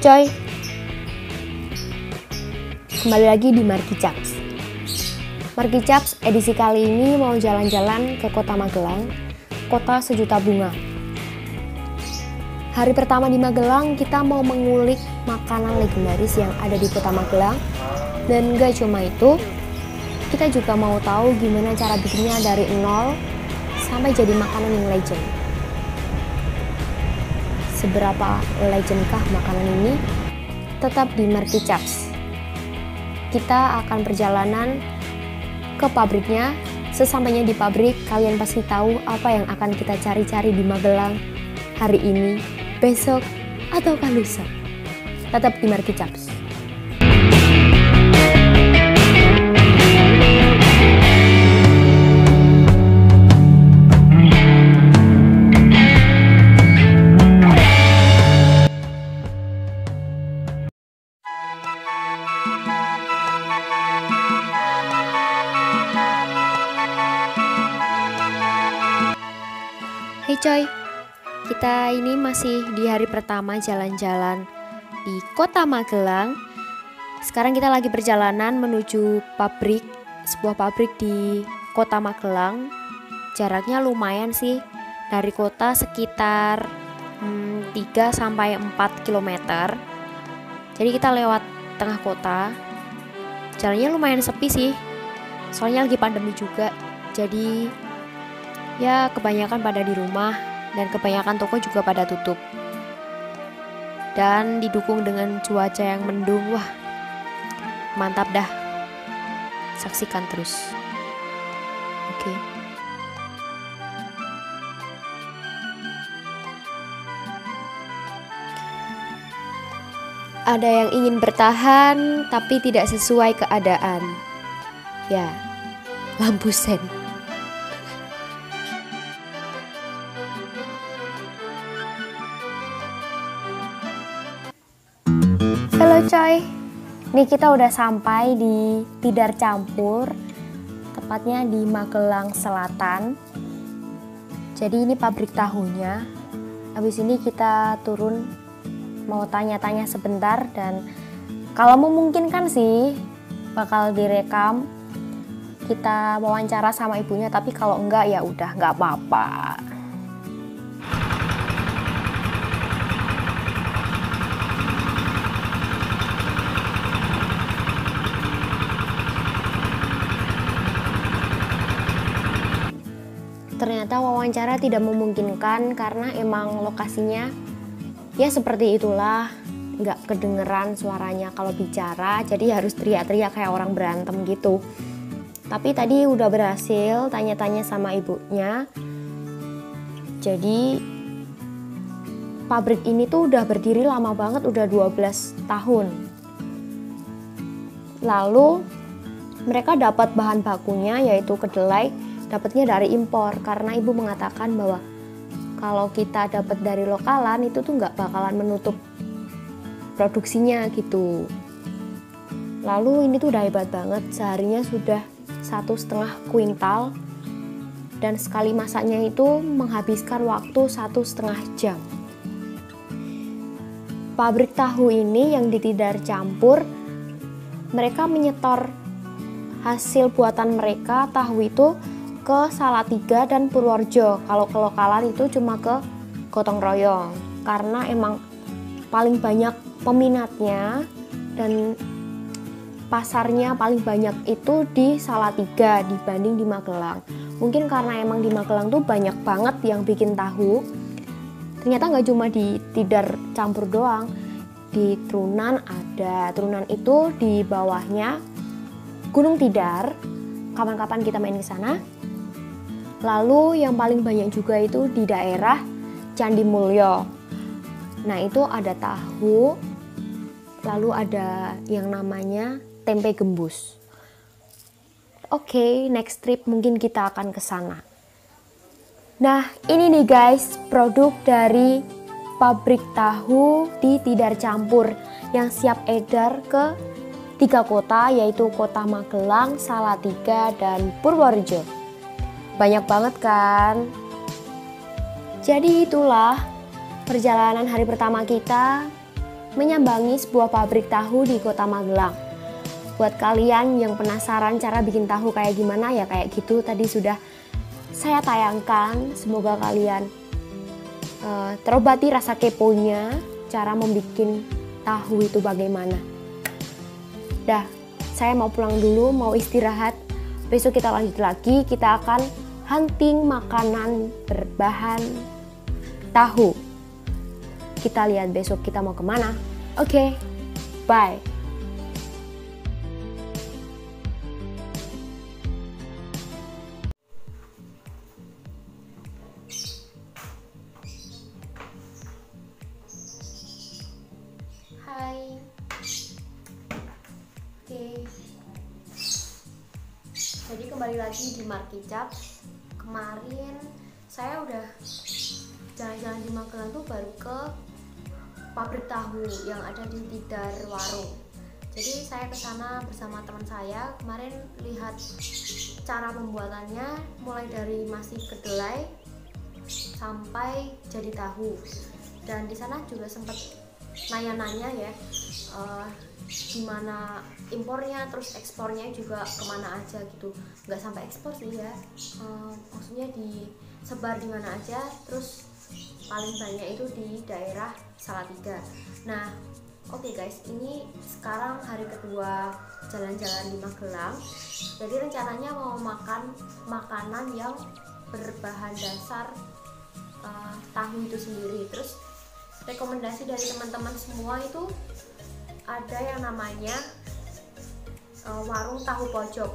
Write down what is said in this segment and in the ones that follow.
Halo coy, kembali lagi di Marky Chaps. Marky Chaps edisi kali ini mau jalan-jalan ke kota Magelang, kota sejuta bunga. Hari pertama di Magelang kita mau mengulik makanan legendaris yang ada di kota Magelang. Dan gak cuma itu, kita juga mau tahu gimana cara bikinnya dari nol sampai jadi makanan yang legend. Seberapa legendkah makanan ini? Tetap di Marky Chaps. Kita akan perjalanan ke pabriknya. Sesampainya di pabrik, kalian pasti tahu apa yang akan kita cari-cari di Magelang hari ini, besok, atau lusa. Tetap di Marky Chaps. Hey coy, kita ini masih di hari pertama jalan-jalan di kota Magelang. Sekarang kita lagi perjalanan menuju pabrik, sebuah pabrik di kota Magelang. Jaraknya lumayan sih, dari kota sekitar 3-4 km. Jadi kita lewat tengah kota. Jalannya lumayan sepi sih, soalnya lagi pandemi juga. Jadi ya kebanyakan pada di rumah dan kebanyakan toko juga pada tutup. Dan didukung dengan cuaca yang mendung, wah mantap dah. Saksikan terus. Oke. Ada yang ingin bertahan tapi tidak sesuai keadaan. Ya, lampu sen. Halo coy, ini kita udah sampai di Tidar Campur, tepatnya di Magelang Selatan. Jadi ini pabrik tahunya. Habis ini kita turun mau tanya-tanya sebentar, dan kalau memungkinkan sih bakal direkam. Kita wawancara sama ibunya, tapi kalau enggak ya udah nggak apa-apa. Ternyata wawancara tidak memungkinkan karena emang lokasinya ya seperti itulah, nggak kedengeran suaranya kalau bicara, jadi harus teriak-teriak kayak orang berantem gitu. Tapi tadi udah berhasil tanya-tanya sama ibunya. Jadi pabrik ini tuh udah berdiri lama banget, udah 12 tahun. Lalu mereka dapat bahan bakunya yaitu kedelai, dapatnya dari impor, karena ibu mengatakan bahwa kalau kita dapat dari lokalan itu tuh nggak bakalan menutup produksinya gitu. Lalu ini tuh udah hebat banget, seharinya sudah 1,5 kuintal, dan sekali masaknya itu menghabiskan waktu 1,5 jam. Pabrik tahu ini yang di Tidar Campur, mereka menyetor hasil buatan mereka tahu itu ke Salatiga dan Purworejo. Kalau ke lokalan itu cuma ke Gotong Royong, karena emang paling banyak peminatnya dan pasarnya paling banyak itu di Salatiga dibanding di Magelang. Mungkin karena emang di Magelang tuh banyak banget yang bikin tahu. Ternyata nggak cuma di Tidar Campur doang, di Trunan ada. Trunan itu di bawahnya Gunung Tidar. Kapan-kapan kita main ke sana. Lalu yang paling banyak juga itu di daerah Candi Mulyo. Nah itu ada tahu, lalu ada yang namanya tempe gembus. Oke, next trip mungkin kita akan ke sana. Nah ini nih guys, produk dari pabrik tahu di Tidar Campur yang siap edar ke 3 kota, yaitu kota Magelang, Salatiga, dan Purworejo. Banyak banget kan? Jadi itulah perjalanan hari pertama kita menyambangi sebuah pabrik tahu di kota Magelang. Buat kalian yang penasaran cara bikin tahu kayak gimana ya kayak gitu tadi sudah saya tayangkan. Semoga kalian terobati rasa keponya cara membuat tahu itu bagaimana. Dah, saya mau pulang dulu, mau istirahat. Besok kita lanjut lagi, kita akan hunting makanan berbahan tahu. Kita lihat besok kita mau kemana. Oke, bye. Hai. Oke. Jadi kembali lagi di Markicap. Kemarin saya udah jalan-jalan di Magelang tuh baru ke pabrik tahu yang ada di Tidar Warung. Jadi saya ke sana bersama teman saya. Kemarin lihat cara pembuatannya mulai dari masih kedelai sampai jadi tahu. Dan di sana juga sempat nanya-nanya ya gimana impornya, terus ekspornya juga kemana aja gitu. Nggak sampai ekspor sih ya, maksudnya disebar di mana aja, terus paling banyak itu di daerah Salatiga. Nah oke guys, ini sekarang hari kedua jalan-jalan di Magelang. Jadi rencananya mau makan makanan yang berbahan dasar tahu itu sendiri. Terus rekomendasi dari teman-teman semua itu ada yang namanya warung tahu pojok,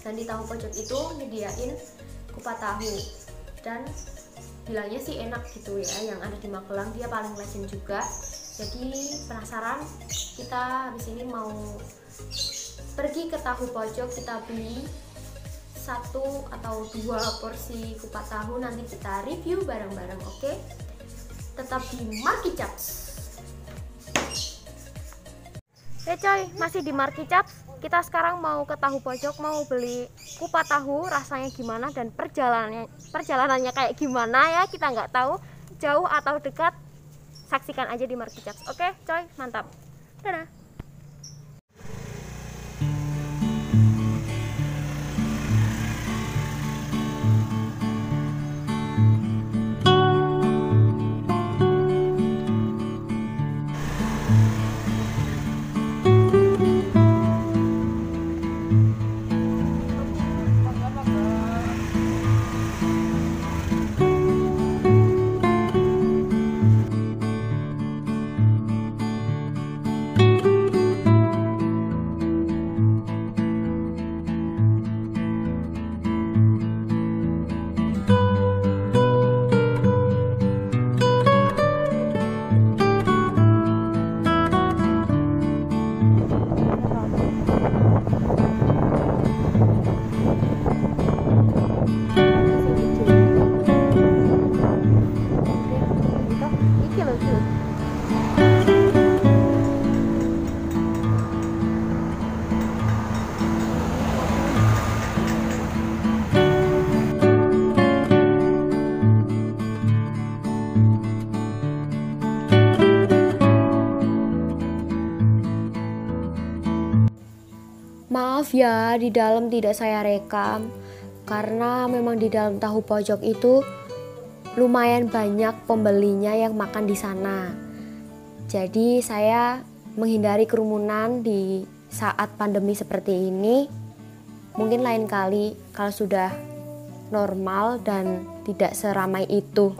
dan di tahu pojok itu nyediain kupat tahu dan bilangnya sih enak gitu ya. Yang ada di Magelang dia paling legend juga. Jadi penasaran, kita habis ini mau pergi ke tahu pojok, kita beli 1 atau 2 porsi kupat tahu, nanti kita review bareng-bareng. Oke, tetap di Markicap. Coy, masih di Markicap. Kita sekarang mau ke tahu pojok, mau beli kupat tahu, rasanya gimana dan perjalanannya kayak gimana ya, kita nggak tahu jauh atau dekat. Saksikan aja di Markicap. Oke coy, mantap. Dadah. Maaf ya, di dalam tidak saya rekam karena memang di dalam tahu pojok itu lumayan banyak pembelinya yang makan di sana. Jadi saya menghindari kerumunan di saat pandemi seperti ini. Mungkin lain kali kalau sudah normal dan tidak seramai itu.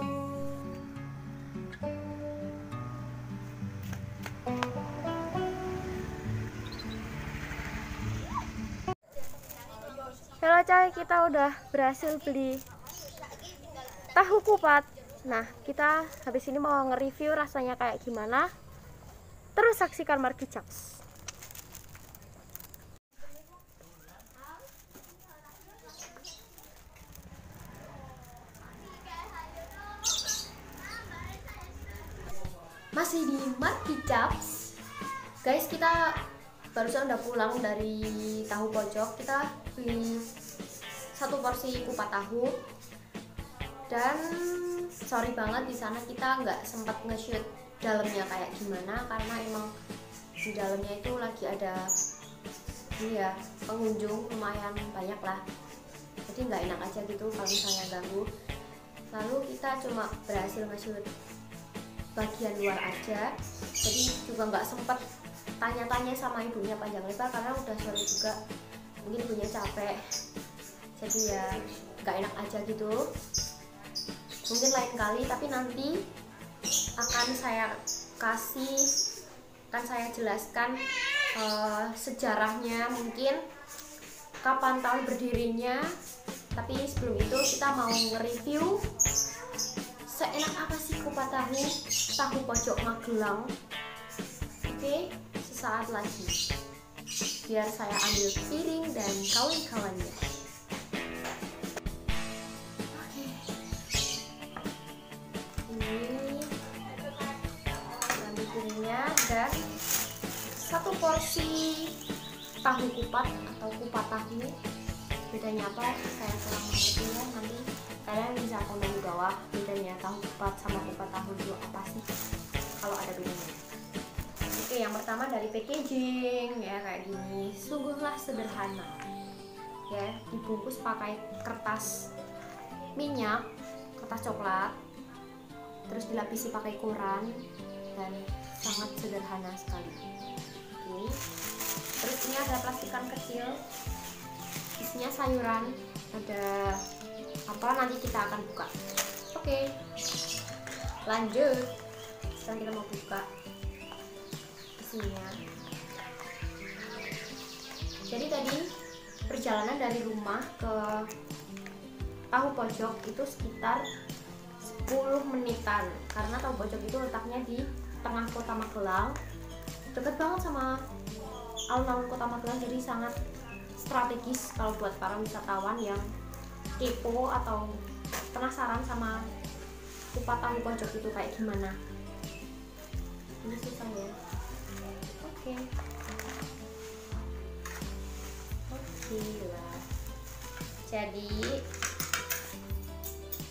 Halo coy, kita udah berhasil beli tahu kupat. Nah, kita habis ini mau nge-review rasanya kayak gimana. Terus saksikan Markicap. Masih di Markicap. Guys, kita barusan udah pulang dari tahu pojok. Kita beli 1 porsi kupat tahu, dan sorry banget di sana kita nggak sempat nge-shoot dalamnya kayak gimana, karena emang di dalamnya itu lagi ada ini ya, pengunjung lumayan banyak lah, jadi nggak enak aja gitu kalau misalnya ganggu. Lalu kita cuma berhasil nge-shoot bagian luar aja, jadi juga nggak sempet tanya-tanya sama ibunya panjang lebar karena udah sore juga, mungkin ibunya capek, jadi ya nggak enak aja gitu. Mungkin lain kali, tapi nanti akan saya jelaskan sejarahnya, mungkin kapan tahun berdirinya. Tapi sebelum itu kita mau nge-review seenak apa sih kupat tahu pojok Magelang. Oke, sesaat lagi. Biar saya ambil piring dan kawan-kawannya. Oke. Ini ambil piringnya dan satu porsi tahu kupat atau kupat tahu. Bedanya apa saya kurang mengerti ya, nanti kalian bisa komen di bawah bedanya tahu kupat sama kupat tahu itu apa sih, kalau ada bedanya. Oke, yang pertama dari packaging ya, kayak gini, sungguhlah sederhana ya, dibungkus pakai kertas minyak, kertas coklat, terus dilapisi pakai koran, dan sangat sederhana sekali. Oke, terus ini ada plastikan kecil, isinya sayuran, ada apa nanti kita akan buka. Oke, lanjut. Sekarang kita mau buka isinya. Jadi tadi perjalanan dari rumah ke tahu pojok itu sekitar 10 menitan, karena tahu pojok itu letaknya di tengah kota Magelang, deket banget sama alun-alun kota Magelang, jadi sangat strategis kalau buat para wisatawan yang kepo atau penasaran sama kupat tahu pojok itu kayak gimana. Ini susah ya. Oke lah. Jadi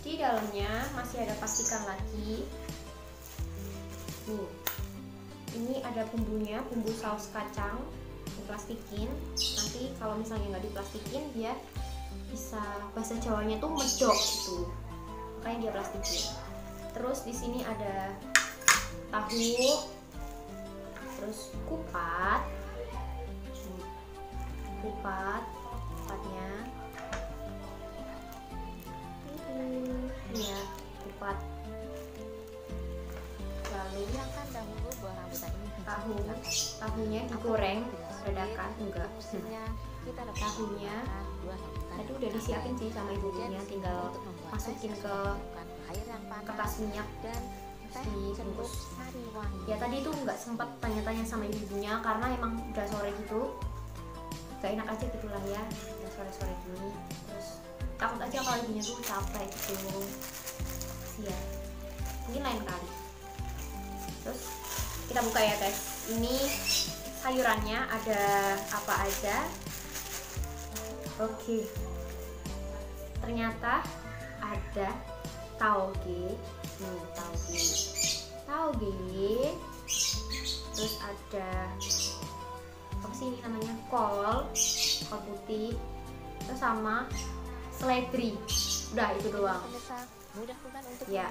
di dalamnya masih ada plastikan lagi. Ini ada bumbunya, bumbu saus kacang, diplastikin. Nanti kalau misalnya nggak diplastikin, dia bisa, bahasa Jawanya tuh medok gitu, makanya dia plastikin. Terus di sini ada tahu, terus kupatnya ini ya, kupat. Lalu tahunya digoreng dadakan, enggak, tahunya tadi udah disiapin sih sama ibunya, tinggal masukin ke kertas minyak dan dibungkus. Ya tadi tuh nggak sempat tanya-tanya sama ibunya karena emang udah sore gitu, gak enak aja gitulah ya, udah sore-sore gini. Terus takut aja kalau ibunya tuh capek gitu ya, mungkin lain kali. Terus kita buka ya guys, ini sayurannya ada apa aja. Oke, ternyata ada tauge, terus ada apa sih ini namanya, kol putih, terus sama seledri. Udah itu doang ya,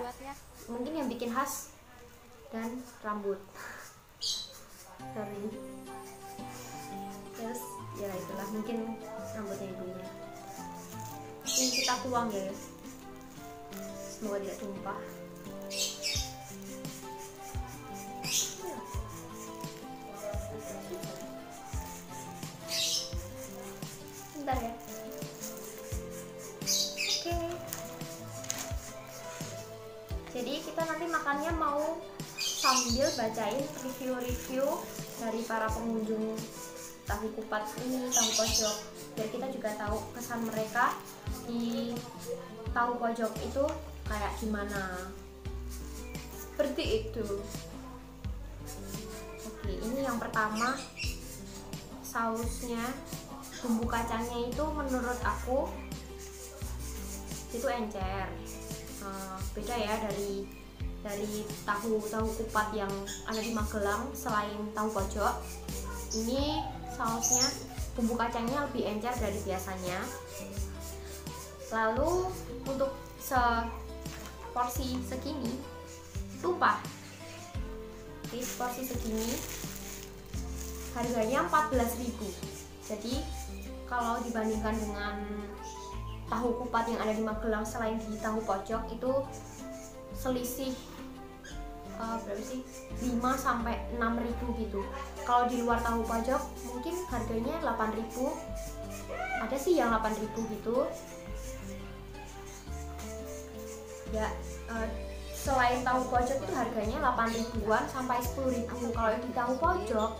mungkin yang bikin khas dan rambut. Sorry. Terus ya itulah mungkin rambutnya ibunya. Ini kita tuang ya, semoga tidak tumpah. Bentar ya. Oke. Jadi kita nanti makannya mau sambil bacain review-review dari para pengunjung tahu kupat ini, tahu pojok, biar kita juga tahu kesan mereka di tahu pojok itu kayak gimana, seperti itu. Oke, ini yang pertama, sausnya, bumbu kacangnya itu menurut aku itu encer, beda ya dari dari tahu kupat yang ada di Magelang selain tahu pojok. Ini sausnya, bumbu kacangnya lebih encer dari biasanya. Lalu untuk porsi segini, sumpah, di porsi segini harganya 14.000. Jadi kalau dibandingkan dengan tahu kupat yang ada di Magelang selain di tahu pojok itu selisih berapa sih? 5 sampai 6.000 gitu. Kalau di luar tahu pojok mungkin harganya 8.000. Ada sih yang 8.000 gitu. Ya, selain tahu pojok itu harganya 8.000-an sampai 10.000. Kalau di tahu pojok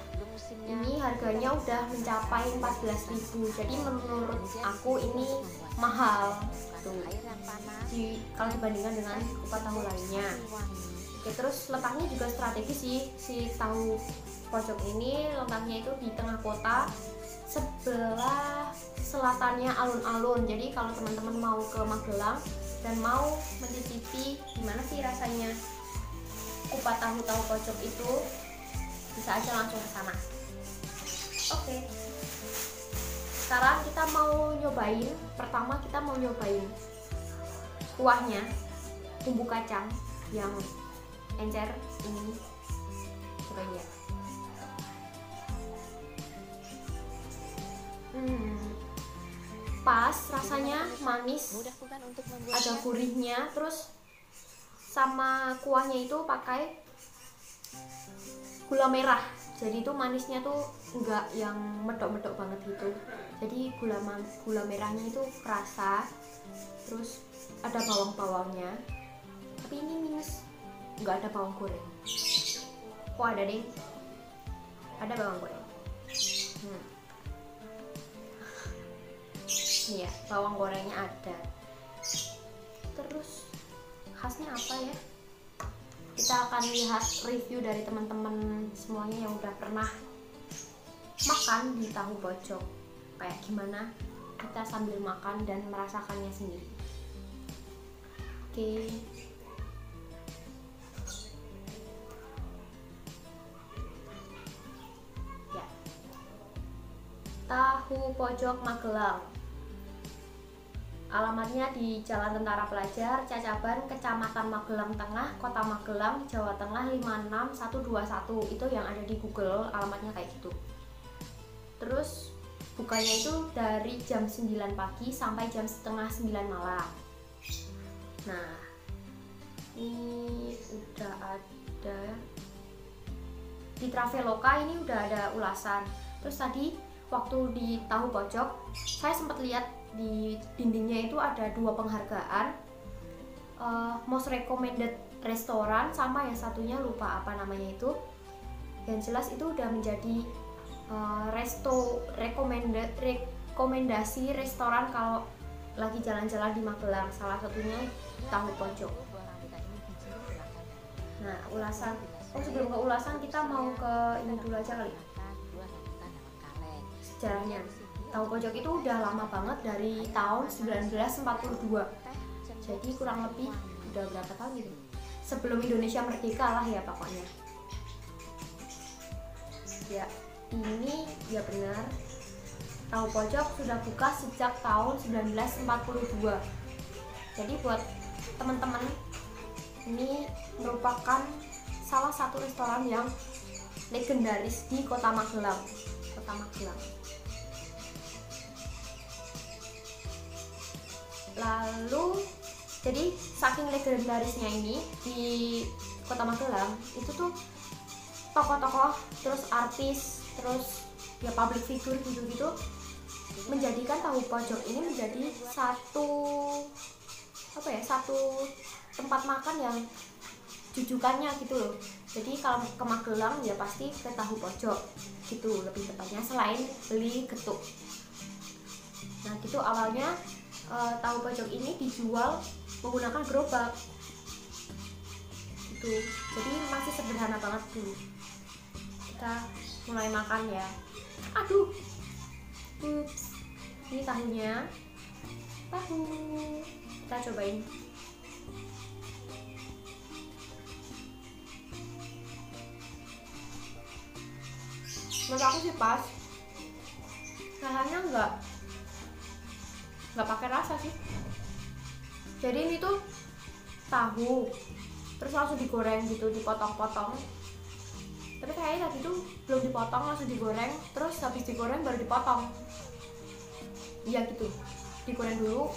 ini harganya udah mencapai 14.000. Jadi menurut aku ini mahal tuh. Kalau dibandingkan dengan kupat tahu lainnya. Oke, terus letaknya juga strategis sih. Si tahu pojok ini letaknya itu di tengah kota, sebelah selatannya alun-alun. Jadi kalau teman-teman mau ke Magelang dan mau mencicipi gimana sih rasanya kupat tahu pojok itu, bisa aja langsung ke sana. Oke. Sekarang kita mau nyobain. Pertama kita mau nyobain kuahnya, bumbu kacang yang encer ini. Cobain ya. Pas rasanya, manis, ada gurihnya, terus sama kuahnya itu pakai gula merah. Jadi itu manisnya tuh enggak yang medok-medok banget gitu. Jadi gula merahnya itu kerasa. Terus ada bawang-bawangnya. Tapi ini minus, enggak ada bawang goreng. Oh ada deh, ada bawang goreng. Nih ya, bawang gorengnya ada. Terus khasnya apa ya? Kita akan lihat review dari teman-teman semuanya yang udah pernah makan di tahu pojok. Kayak gimana kita sambil makan dan merasakannya sendiri. Oke. Ya. Tahu pojok Magelang. Alamatnya di Jalan Tentara Pelajar, Cacaban, Kecamatan Magelang Tengah, Kota Magelang, Jawa Tengah 56121. Itu yang ada di Google, alamatnya kayak gitu. Terus bukanya itu dari jam 9 pagi sampai jam setengah 9 malam. Nah, ini udah ada di Traveloka, ini udah ada ulasan. Terus tadi waktu di tahu pojok saya sempat lihat di dindingnya itu ada 2 penghargaan, most recommended restoran, sama yang satunya lupa apa namanya itu. Yang jelas itu udah menjadi rekomendasi restoran kalau lagi jalan-jalan di Magelang, salah satunya tahu pojok. Nah, ulasan. Sebelum ke ulasan kita mau ke ini dulu aja kali. Sejarahnya. Tahu pojok itu udah lama banget, dari tahun 1942. Jadi kurang lebih udah berapa tahun gitu? Sebelum Indonesia merdeka lah ya pokoknya. Ya, ini ya benar. Tahu pojok sudah buka sejak tahun 1942. Jadi buat teman-teman, ini merupakan salah satu restoran yang legendaris di Kota Magelang. Kota Magelang. Lalu jadi saking legendarisnya ini di Kota Magelang, itu tuh tokoh-tokoh, terus artis, terus ya public figure gitu-gitu menjadikan tahu pojok ini menjadi satu tempat makan yang jujukannya gitu loh. Jadi kalau ke Magelang ya pasti ke tahu pojok gitu lebih tepatnya, selain beli getuk. Nah gitu awalnya tahu pojok ini dijual menggunakan gerobak gitu. Jadi masih sederhana banget dulu. Kita mulai makan ya. Aduh, ups. Ini tahunya, tahu. Kita cobain. Menurut aku sih pas. Rasanya nggak pakai rasa sih. Jadi ini tuh tahu terus langsung digoreng gitu, dipotong-potong. Tapi kayaknya tadi tuh belum dipotong, langsung digoreng, terus habis digoreng baru dipotong. Iya gitu, digoreng dulu,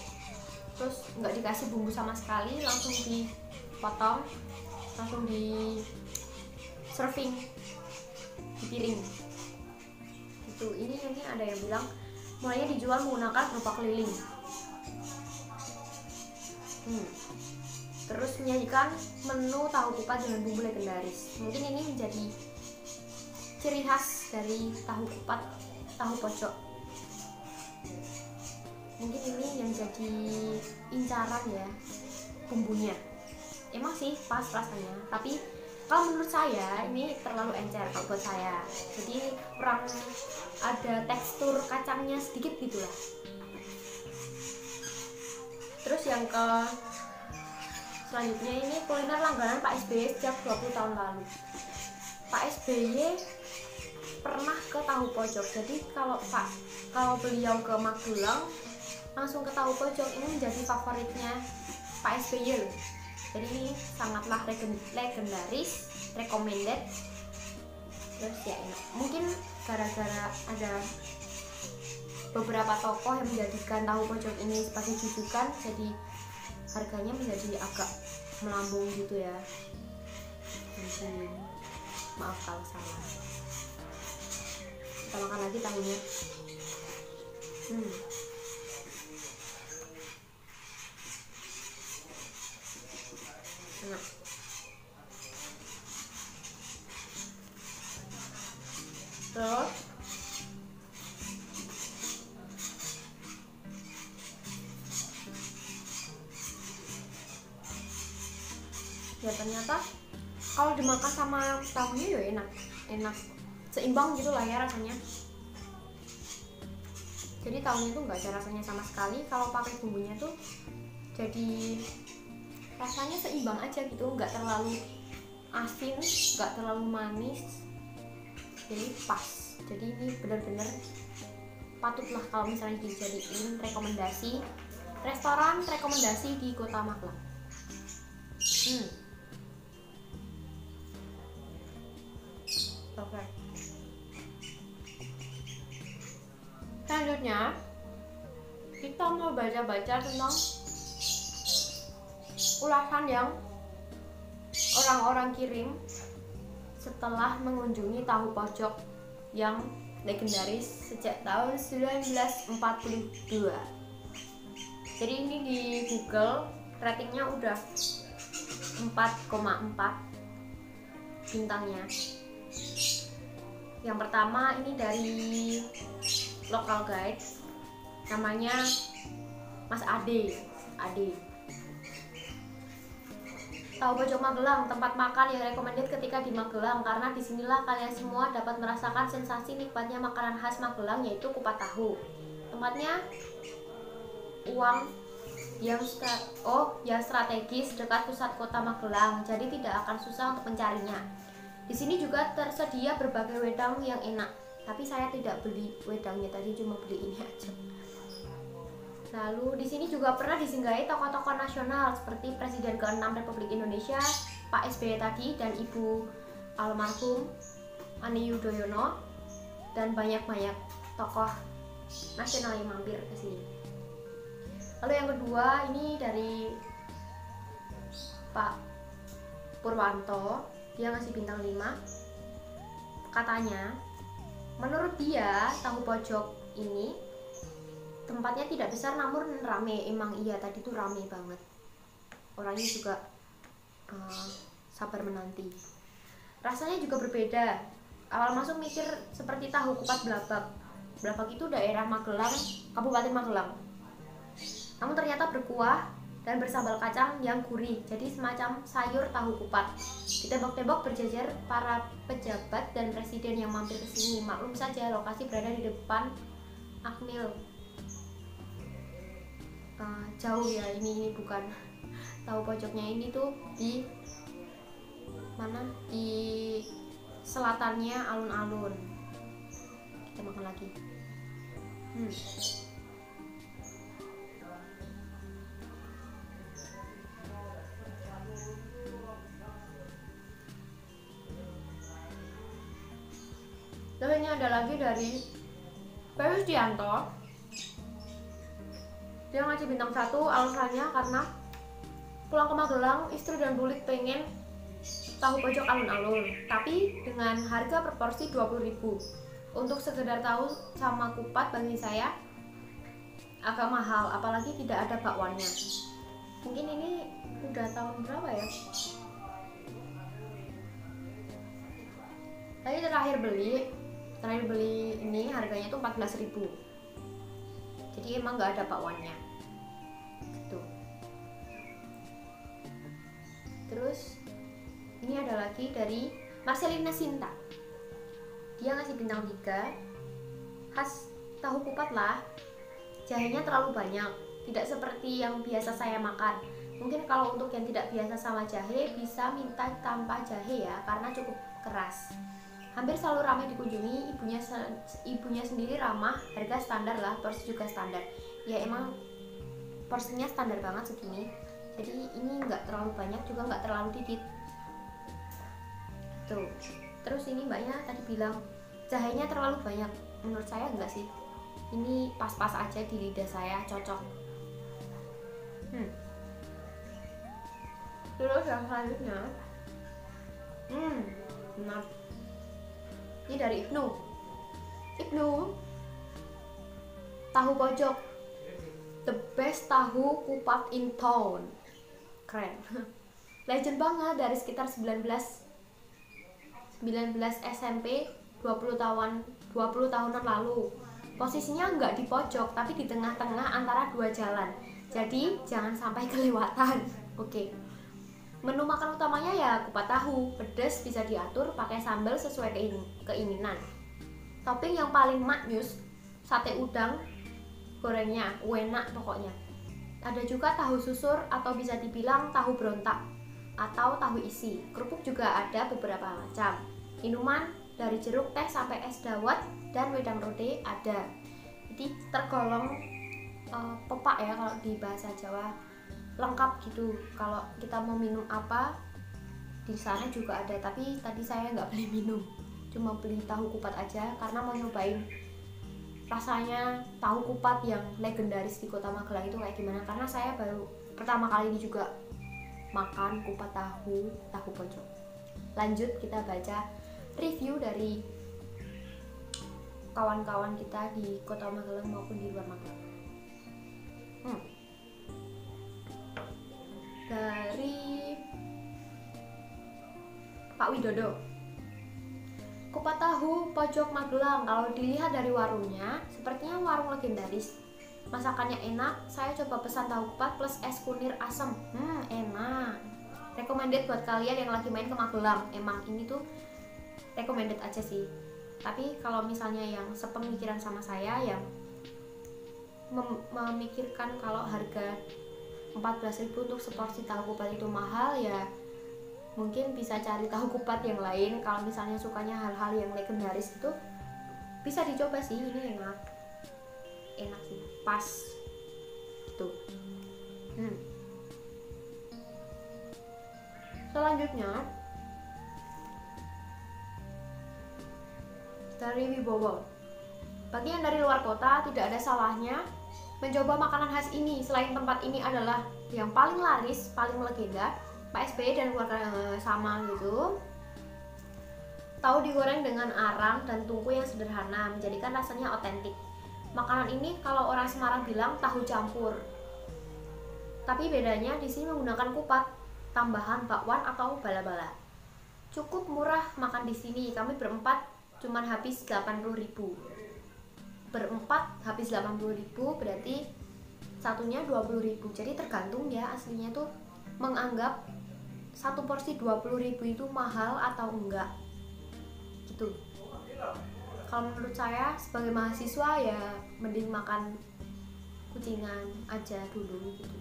terus nggak dikasih bumbu sama sekali, langsung dipotong, langsung di serving di piring. Gitu. Ini ada yang bilang mulainya dijual menggunakan kerupuk keliling. Terus menyajikan menu tahu kupat dengan bumbu legendaris. Mungkin ini menjadi ciri khas dari tahu kupat, tahu pojok. Mungkin ini yang jadi incaran ya bumbunya. Emang sih pas rasanya, tapi kalau menurut saya ini terlalu encer kalau buat saya. Jadi kurang ada tekstur kacangnya sedikit gitulah. Terus yang ke selanjutnya ini kuliner langganan Pak SBY sejak 20 tahun lalu. Pak SBY pernah ke tahu pojok. Jadi kalau beliau ke Magelang langsung ke tahu pojok, ini menjadi favoritnya Pak SBY loh. Jadi ini sangatlah legendaris, recommended. Terus ya enak. Mungkin gara-gara ada beberapa tokoh yang menjadikan tahu pojok ini sebagai jujukan, jadi harganya menjadi agak melambung gitu ya. Maaf kalau salah. Kita makan lagi tahunya. Enak. Terus ya ternyata kalau dimakan sama tahunya ya enak seimbang gitu lah ya rasanya. Jadi tahunya tuh nggak ada rasanya sama sekali, kalau pakai bumbunya tuh jadi rasanya seimbang aja gitu, nggak terlalu asin, nggak terlalu manis, jadi pas. Jadi ini benar-benar patutlah kalau misalnya dijadiin rekomendasi restoran rekomendasi di Kota Magelang. Oke. Selanjutnya kita mau baca-baca tentang ulasan yang orang-orang kirim setelah mengunjungi tahu pojok yang legendaris sejak tahun 1942. Jadi ini di Google ratingnya udah 4,4 bintangnya. Yang pertama ini dari local guide, namanya Mas Ade. Tahu pojok Magelang, tempat makan yang recommended ketika di Magelang, karena disinilah kalian semua dapat merasakan sensasi nikmatnya makanan khas Magelang, yaitu kupat tahu. Tempatnya yang strategis dekat pusat kota Magelang, jadi tidak akan susah untuk mencarinya. Di sini juga tersedia berbagai wedang yang enak, tapi saya tidak beli wedangnya tadi, cuma beli ini aja. Lalu di sini juga pernah disinggahi tokoh-tokoh nasional seperti Presiden ke-6 Republik Indonesia, Pak SBY tadi, dan Ibu almarhum Ani Yudhoyono, dan banyak-banyak tokoh nasional yang mampir ke sini. Lalu yang kedua ini dari Pak Purwanto, dia ngasih bintang 5. Katanya, menurut dia tahu pojok ini tempatnya tidak besar namun rame. Emang iya, tadi tuh rame banget, orangnya juga sabar menanti. Rasanya juga berbeda. Awal masuk mikir seperti tahu kupat Blabag. Blabag itu daerah Magelang, Kabupaten Magelang, namun ternyata berkuah dan bersambal kacang yang gurih, jadi semacam sayur tahu kupat. Di tembok-tembok berjejer para pejabat dan presiden yang mampir ke sini. Maklum saja lokasi berada di depan Akmil. Jauh ya, ini bukan tahu pojoknya, ini tuh di mana, di selatannya alun-alun. kita makan lagi. Terus ini ada lagi dari Ferry Dianto. Dia ngasih bintang 1, alasannya karena pulang ke Magelang, istri dan Bulik pengen tahu pojok alun-alun, tapi dengan harga per porsi 20.000. Untuk sekedar tahu sama kupat bagi saya agak mahal, apalagi tidak ada bakwannya. Mungkin ini udah tahun berapa ya? Tadi terakhir beli ini harganya tuh 14.000. Jadi emang nggak ada bakwannya gitu. Terus ini ada lagi dari Marcelina Sinta. Dia ngasih bintang 3. Khas tahu kupat lah, jahenya terlalu banyak, tidak seperti yang biasa saya makan. Mungkin kalau untuk yang tidak biasa sama jahe bisa minta tanpa jahe ya, karena cukup keras. Hampir selalu ramai dikunjungi, ibunya sendiri ramah, harga standar lah, porsi juga standar. Ya emang porsinya standar banget segini. Jadi ini nggak terlalu banyak juga nggak terlalu dikit. Tuh. Terus ini mbaknya tadi bilang jahenya terlalu banyak. Menurut saya enggak sih. Ini pas-pas aja di lidah saya, cocok. Terus yang selanjutnya, benar. Ini dari Ibnu. Tahu pojok, the best tahu kupat in town. Keren. Legend banget, dari sekitar 19 SMP, 20 tahunan lalu. Posisinya nggak di pojok tapi di tengah-tengah antara dua jalan, jadi jangan sampai kelewatan. Oke. Menu makan utamanya ya kupat tahu, pedas bisa diatur pakai sambal sesuai keinginan. Topping yang paling maknyus, sate udang gorengnya, enak pokoknya. Ada juga tahu susur atau bisa dibilang tahu berontak atau tahu isi. Kerupuk juga ada beberapa macam. Minuman dari jeruk, teh sampai es dawet dan wedang rode ada. Jadi tergolong pepak ya kalau di bahasa Jawa, lengkap gitu. Kalau kita mau minum apa di sana juga ada, tapi tadi saya nggak beli minum, cuma beli tahu kupat aja karena mau nyobain rasanya tahu kupat yang legendaris di Kota Magelang itu kayak gimana, karena saya baru pertama kali ini juga makan kupat tahu pojok. Lanjut kita baca review dari kawan-kawan kita di Kota Magelang maupun di luar Magelang. Dari Pak Widodo, kupat tahu pojok Magelang kalau dilihat dari warungnya sepertinya warung legendaris. Masakannya enak, saya coba pesan tahu kupat plus es kunir asam. Enak. Recommended buat kalian yang lagi main ke Magelang. Emang ini tuh recommended aja sih. Tapi kalau misalnya yang sepemikiran sama saya yang memikirkan kalau harga 14.000 untuk seporsi tahu kupat itu mahal, ya mungkin bisa cari tahu kupat yang lain. Kalau misalnya sukanya hal-hal yang legendaris itu bisa dicoba sih, ini enak sih, pas tuh. Selanjutnya dari Wibowo, bagi yang dari luar kota tidak ada salahnya mencoba makanan khas ini. Selain tempat ini adalah yang paling laris, paling legenda, Pak SBY dan keluarga sama gitu. Tahu digoreng dengan arang dan tungku yang sederhana menjadikan rasanya otentik. Makanan ini kalau orang Semarang bilang tahu campur, tapi bedanya di sini menggunakan kupat tambahan bakwan atau bala-bala. Cukup murah makan di sini. Kami berempat cuman habis 80.000. Berempat habis 80.000, berarti satunya 20.000. Jadi tergantung ya, aslinya tuh menganggap satu porsi 20.000 itu mahal atau enggak gitu. Kalau menurut saya sebagai mahasiswa ya mending makan kucingan aja dulu gitu.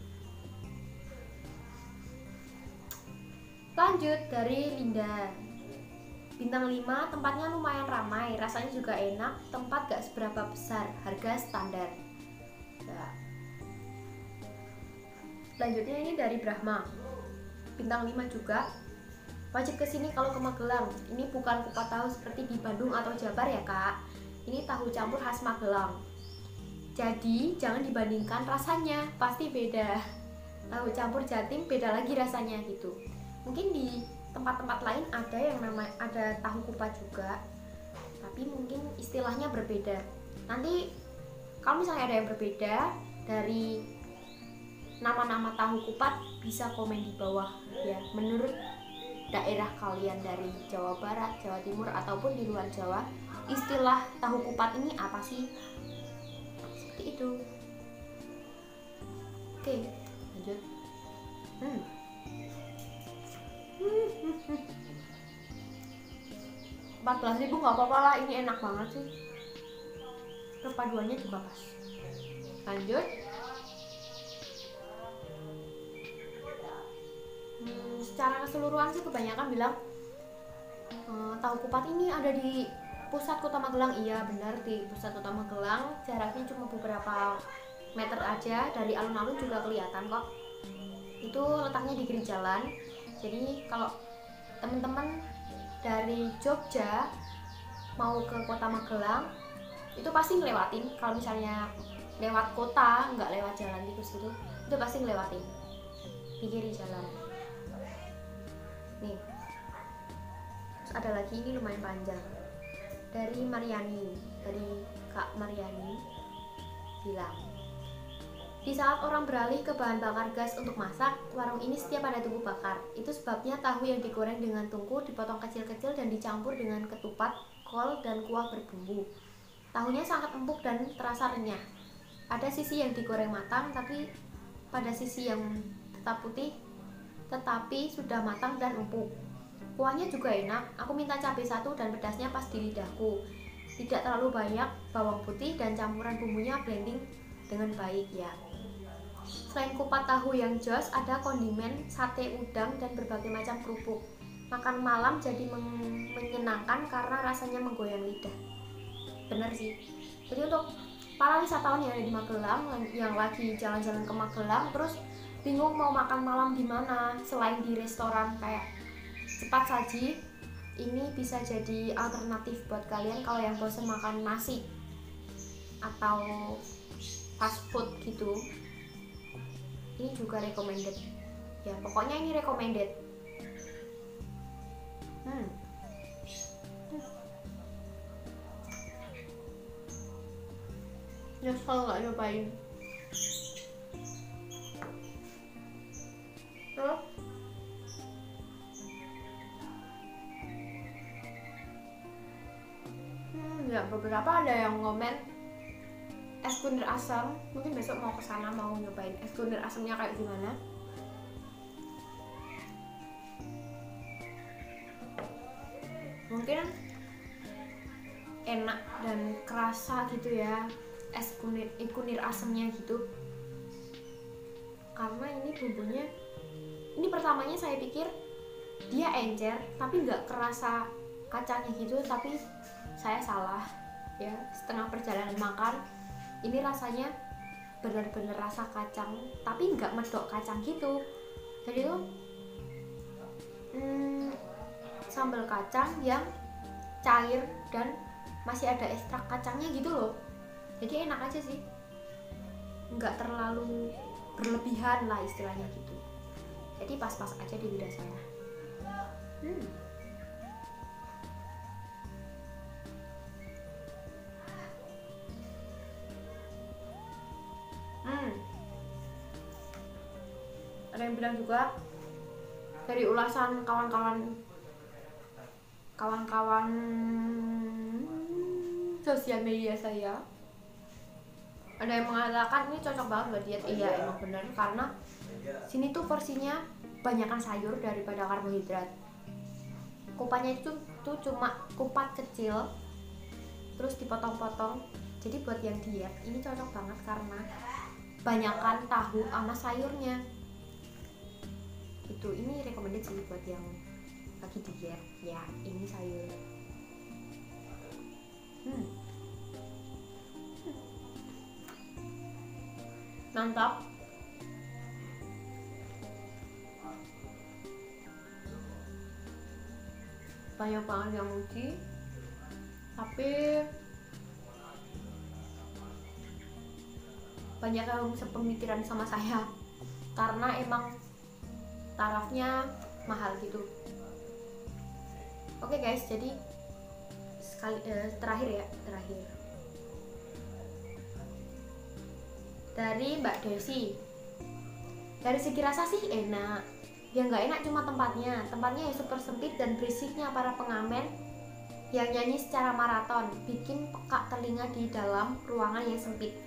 Lanjut dari Linda, Bintang 5, tempatnya lumayan ramai, rasanya juga enak, tempat gak seberapa besar, harga standar. Ya. Selanjutnya ini dari Brahma, bintang 5 juga. Wajib kesini kalau ke Magelang. Ini bukan kupat tahu seperti di Bandung atau Jabar ya kak. Ini tahu campur khas Magelang. Jadi jangan dibandingkan rasanya, pasti beda. Tahu campur Jatim beda lagi rasanya gitu. Mungkin di tempat-tempat lain ada yang ada tahu kupat juga, tapi mungkin istilahnya berbeda. Nanti kalau misalnya ada yang berbeda dari nama-nama tahu kupat, bisa komen di bawah ya, menurut daerah kalian dari Jawa Barat, Jawa Timur ataupun di luar Jawa, istilah tahu kupat ini apa sih? Seperti itu. Oke, lanjut. 14.000 nggak apa-apa lah, ini enak banget sih, perpaduannya juga pas. Lanjut. Secara keseluruhan sih kebanyakan bilang tahu kupat ini ada di pusat kota Magelang. Iya benar, di pusat kota Magelang, jaraknya cuma beberapa meter aja, dari alun-alun juga kelihatan kok. Itu letaknya di pinggir jalan. Jadi kalau teman-teman dari Jogja mau ke kota Magelang, itu pasti ngelewatin. Kalau misalnya lewat kota, nggak lewat jalan tikus itu pasti ngelewatin di kiri jalan. Nih, terus ada lagi, ini lumayan panjang, dari Mariani, dari Kak Mariani bilang, di saat orang beralih ke bahan bakar gas untuk masak, warung ini setiap ada tungku bakar. Itu sebabnya tahu yang digoreng dengan tungku dipotong kecil-kecil dan dicampur dengan ketupat, kol, dan kuah berbumbu. Tahunya sangat empuk dan terasa renyah. Ada sisi yang digoreng matang, tapi pada sisi yang tetap putih, tetapi sudah matang dan empuk. Kuahnya juga enak, aku minta cabai 1 dan pedasnya pas di lidahku. Tidak terlalu banyak, bawang putih dan campuran bumbunya blending dengan baik ya. Selain kupat tahu yang jos, ada kondimen, sate udang, dan berbagai macam kerupuk. Makan malam jadi menyenangkan karena rasanya menggoyang lidah. Bener sih. Jadi untuk para wisatawan yang ada di Magelang, yang lagi jalan-jalan ke Magelang, terus bingung mau makan malam di mana selain di restoran kayak cepat saji, ini bisa jadi alternatif buat kalian kalau yang bosan makan nasi atau fast food gitu. Ini juga recommended ya, pokoknya ini recommended. Nyesel nggak nyobain. Terus ya beberapa ada yang ngomen es kunir asam, mungkin besok mau kesana mau nyobain es kunir asamnya kayak gimana. Mungkin enak dan kerasa gitu ya es kunir asamnya gitu, karena ini bumbunya, ini pertamanya saya pikir dia encer tapi nggak kerasa kacangnya gitu, tapi saya salah ya. Setengah perjalanan makan, ini rasanya bener-bener rasa kacang tapi nggak medok kacang gitu. Jadi tuh sambal kacang yang cair dan masih ada ekstrak kacangnya gitu loh. Jadi enak aja sih, nggak terlalu berlebihan lah istilahnya gitu. Jadi pas-pas aja di lidah saya. Ada yang bilang juga dari ulasan kawan-kawan sosial media saya, ada yang mengatakan ini cocok banget buat diet. Iya emang bener, karena sini tuh porsinya banyakkan sayur daripada karbohidrat. Kupatnya itu tuh cuma kupat kecil terus dipotong-potong. Jadi buat yang diet ini cocok banget karena banyakkan tahu sama sayurnya. Itu ini recommended sih buat yang lagi diet ya, ini sayur. Mantap. Banyak banget yang muji, tapi banyak yang sepemikiran sama saya karena emang tarafnya mahal gitu. Oke guys, jadi terakhir dari Mbak Desi. Dari segi rasa sih enak, yang nggak enak cuma tempatnya ya super sempit dan berisiknya para pengamen yang nyanyi secara maraton, bikin peka telinga di dalam ruangan yang sempit.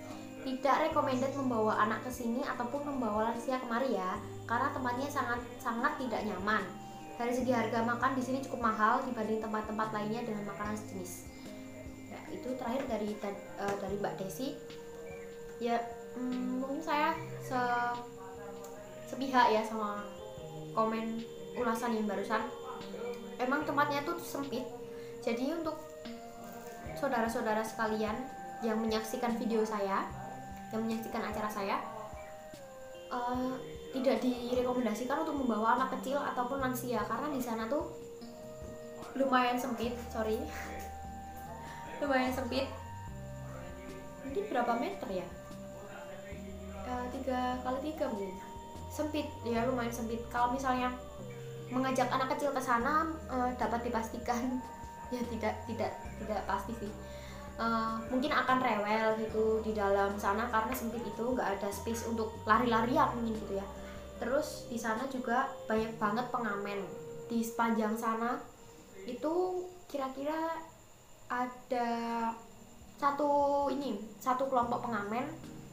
Tidak recommended membawa anak ke sini ataupun membawa lansia kemari ya, karena tempatnya sangat tidak nyaman. Dari segi harga makan di sini cukup mahal dibanding tempat-tempat lainnya dengan makanan sejenis. Ya, itu terakhir dari Mbak Desi. Ya, mungkin saya sepihak ya sama komen ulasan yang barusan. Emang tempatnya tuh sempit, jadi untuk saudara-saudara sekalian yang menyaksikan video saya, yang menyaksikan acara saya, tidak direkomendasikan untuk membawa anak kecil ataupun lansia karena di sana tuh lumayan sempit, lumayan sempit. Mungkin berapa meter ya? 3x3 mungkin. Sempit ya, lumayan sempit. Kalau misalnya mengajak anak kecil ke sana dapat dipastikan ya tidak pasti sih. Mungkin akan rewel gitu di dalam sana karena sempit itu, nggak ada space untuk lari-larian mungkin gitu ya. Terus di sana juga banyak banget pengamen. Di sepanjang sana itu kira-kira ada satu kelompok pengamen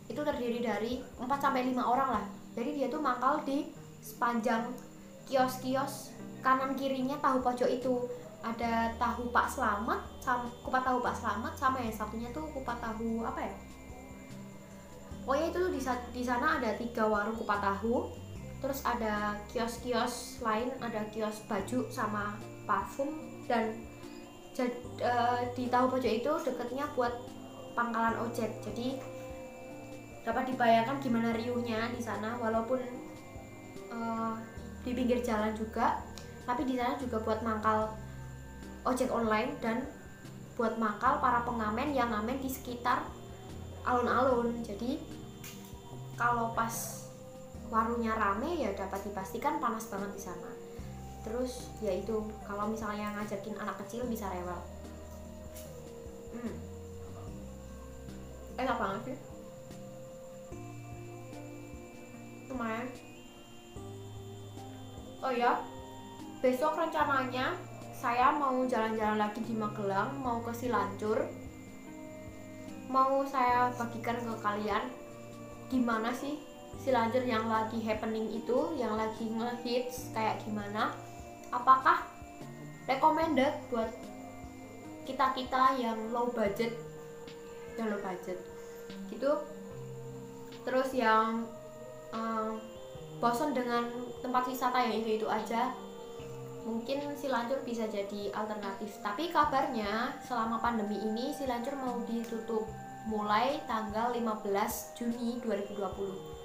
itu terdiri dari 4-5 orang lah. Jadi dia tuh mangkal di sepanjang kios-kios kanan kirinya tahu pojok itu. Ada tahu Pak Slamet, kupat tahu Pak Slamet, sama yang satunya tuh kupat tahu apa ya? Pokoknya itu di sana ada 3 warung kupat tahu. Terus ada kios-kios lain, ada kios baju sama parfum, dan di tahu pojok itu dekatnya buat pangkalan ojek. Jadi dapat dibayangkan gimana riuhnya di sana, walaupun di pinggir jalan juga, tapi di sana juga buat mangkal ojek online dan buat mangkal para pengamen yang ngamen di sekitar alun-alun. Jadi kalau pas warungnya rame ya dapat dipastikan panas banget di sana. Terus ya itu, kalau misalnya ngajakin anak kecil bisa rewel. Enak banget sih, lumayan. Oh ya, besok rencananya saya mau jalan-jalan lagi di Magelang, mau ke Cilanjur. Mau saya bagikan ke kalian gimana sih Cilanjur yang lagi happening itu, yang lagi ngehits kayak gimana. Apakah recommended buat kita-kita yang low budget gitu, terus yang bosan dengan tempat wisata yang itu aja, mungkin Cilanjur bisa jadi alternatif. Tapi kabarnya selama pandemi ini Cilanjur mau ditutup mulai tanggal 15 Juni 2020.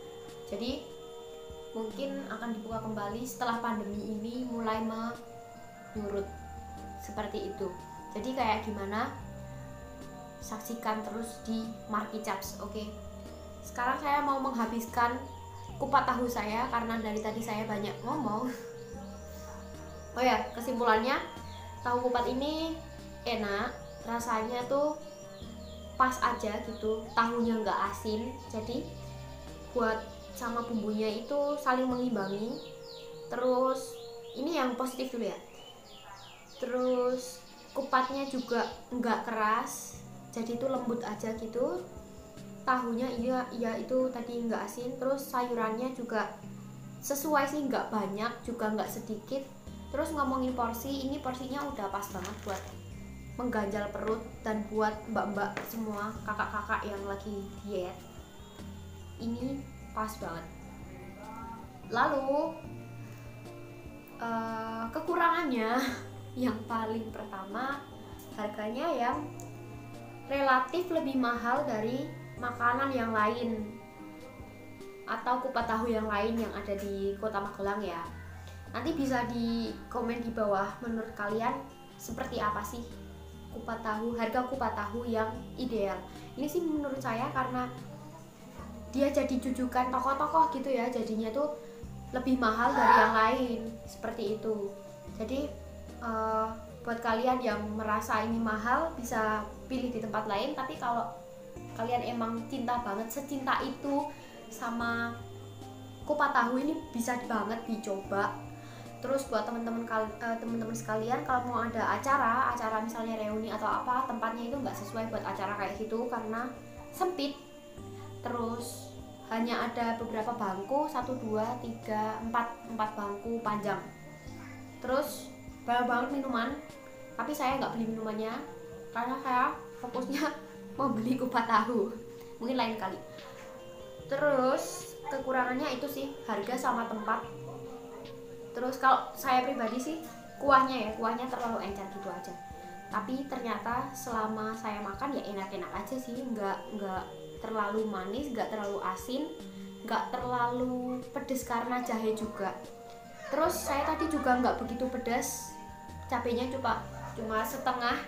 Jadi mungkin akan dibuka kembali setelah pandemi ini mulai menurut, seperti itu. Jadi kayak gimana, saksikan terus di Marky Chaps. Oke. Sekarang saya mau menghabiskan kupat tahu saya karena dari tadi saya banyak ngomong. Oh ya, kesimpulannya tahu kupat ini enak, rasanya tuh pas aja gitu, tahunya nggak asin, jadi buat sama bumbunya itu saling mengimbangi. Terus ini yang positif dulu ya, terus kupatnya juga nggak keras, jadi itu lembut aja gitu. Tahunya iya itu tadi nggak asin. Terus sayurannya juga sesuai sih, nggak banyak juga nggak sedikit. Terus ngomongin porsi, ini porsinya udah pas banget buat mengganjal perut dan buat mbak-mbak semua, kakak-kakak yang lagi diet, ini pas banget. Lalu Kekurangannya yang paling pertama, harganya yang relatif lebih mahal dari makanan yang lain atau kupat tahu yang lain yang ada di Kota Magelang ya. Nanti bisa di komen di bawah, menurut kalian seperti apa sih harga kupat tahu yang ideal. Ini sih menurut saya karena dia jadi jujukan tokoh-tokoh gitu ya, jadinya tuh lebih mahal dari yang lain, seperti itu. Jadi buat kalian yang merasa ini mahal bisa pilih di tempat lain, tapi kalau kalian emang cinta banget, secinta itu sama kupat tahu ini, bisa banget dicoba. Terus buat teman-teman sekalian, kalau mau ada acara misalnya reuni atau apa, tempatnya itu nggak sesuai buat acara kayak gitu karena sempit. Terus hanya ada beberapa bangku, 1, 2, 3, 4 bangku panjang. Terus banyak banget minuman, tapi saya nggak beli minumannya karena saya fokusnya mau beli kupat tahu, mungkin lain kali. Terus kekurangannya itu sih harga sama tempat. Terus kalau saya pribadi sih kuahnya terlalu encer gitu aja, tapi ternyata selama saya makan ya enak-enak aja sih, nggak terlalu manis, nggak terlalu asin, nggak terlalu pedes karena jahe juga. Terus saya tadi juga nggak begitu pedas, cabenya cuma setengah,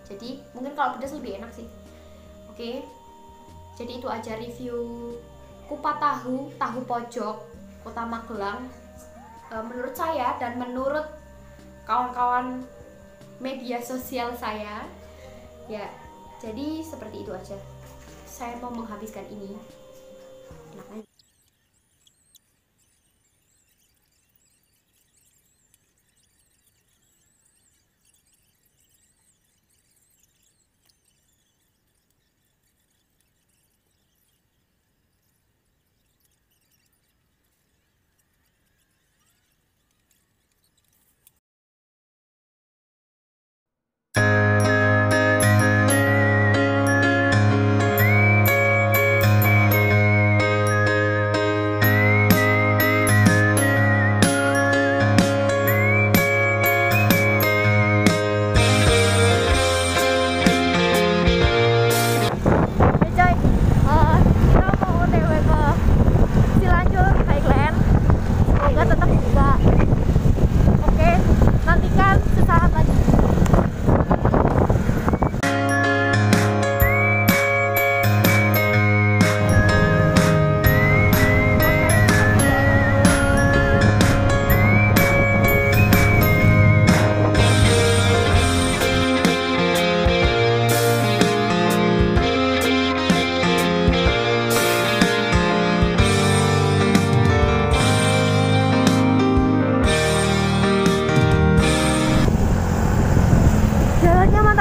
jadi mungkin kalau pedas lebih enak sih. Oke, jadi itu aja review kupat tahu pojok Kota Magelang menurut saya dan menurut kawan-kawan media sosial saya ya. Jadi seperti itu aja, saya mau menghabiskan ini. Enak aja.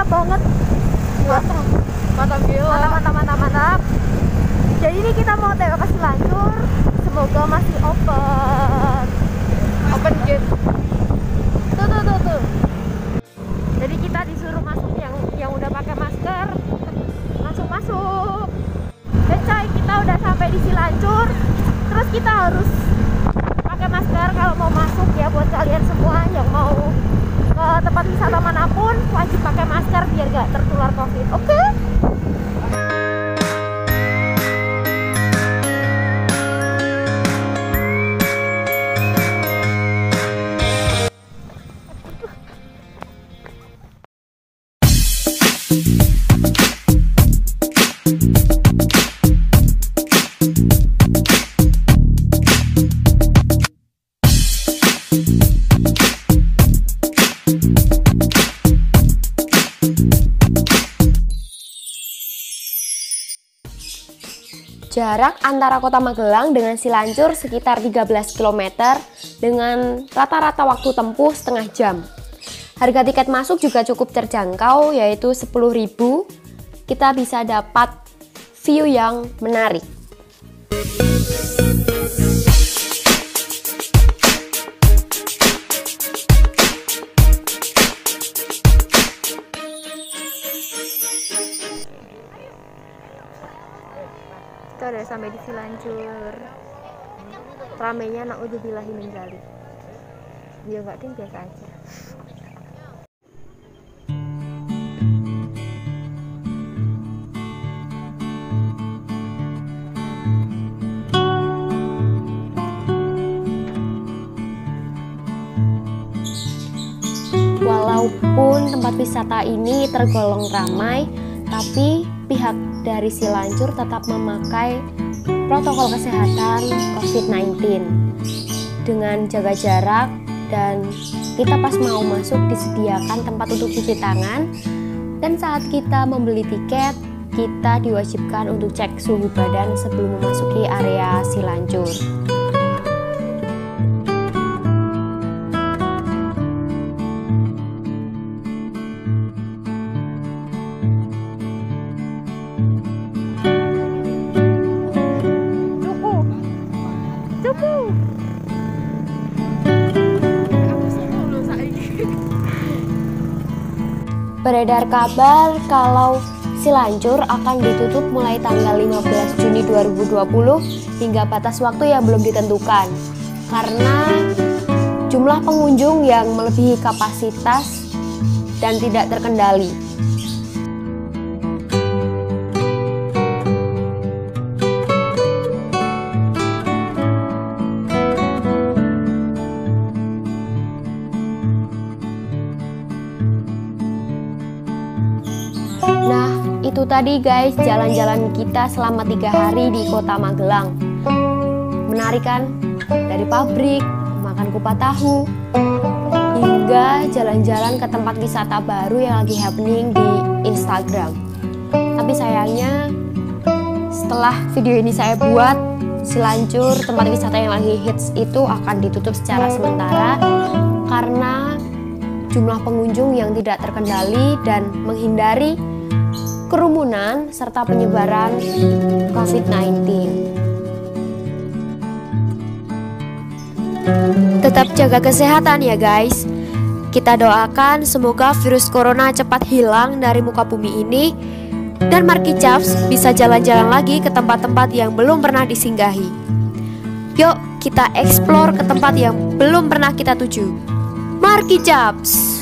Banget, mantap. Jadi ini kita mau TW ke Cilanjur, semoga masih open gate. Tuh. Jadi kita disuruh masuk yang udah pakai masker, langsung masuk. Dan coy, kita udah sampai di Cilanjur, terus kita harus pakai masker kalau mau masuk ya. Buat kalian semua yang mau ke tempat wisata manapun wajib pakai masker biar gak tertular COVID. Oke? Jarak antara Kota Magelang dengan Cilanjur sekitar 13 km dengan rata-rata waktu tempuh setengah jam. Harga tiket masuk juga cukup terjangkau, yaitu 10.000. Kita bisa dapat view yang menarik. Kita udah sampai di Cilanjur. Ramenya na'udzubillahi min dzalik. Ya enggak ding, biasa aja. Walaupun tempat wisata ini tergolong ramai, tapi pihak dari Silancur tetap memakai protokol kesehatan COVID-19 dengan jaga jarak, dan kita pas mau masuk disediakan tempat untuk cuci tangan, dan saat kita membeli tiket kita diwajibkan untuk cek suhu badan sebelum memasuki area Silancur. Beredar kabar kalau Silancur akan ditutup mulai tanggal 15 Juni 2020 hingga batas waktu yang belum ditentukan karena jumlah pengunjung yang melebihi kapasitas dan tidak terkendali. Nah, itu tadi guys jalan-jalan kita selama 3 hari di kota Magelang. Menarik kan? Dari pabrik, makan kupat tahu, hingga jalan-jalan ke tempat wisata baru yang lagi happening di Instagram. Tapi sayangnya setelah video ini saya buat, Silancur, tempat wisata yang lagi hits itu akan ditutup secara sementara karena jumlah pengunjung yang tidak terkendali dan menghindari kerumunan serta penyebaran COVID-19. Tetap jaga kesehatan ya guys. Kita doakan semoga virus corona cepat hilang dari muka bumi ini dan Marky Chaps bisa jalan-jalan lagi ke tempat-tempat yang belum pernah disinggahi. Yuk kita explore ke tempat yang belum pernah kita tuju. Marky Chaps.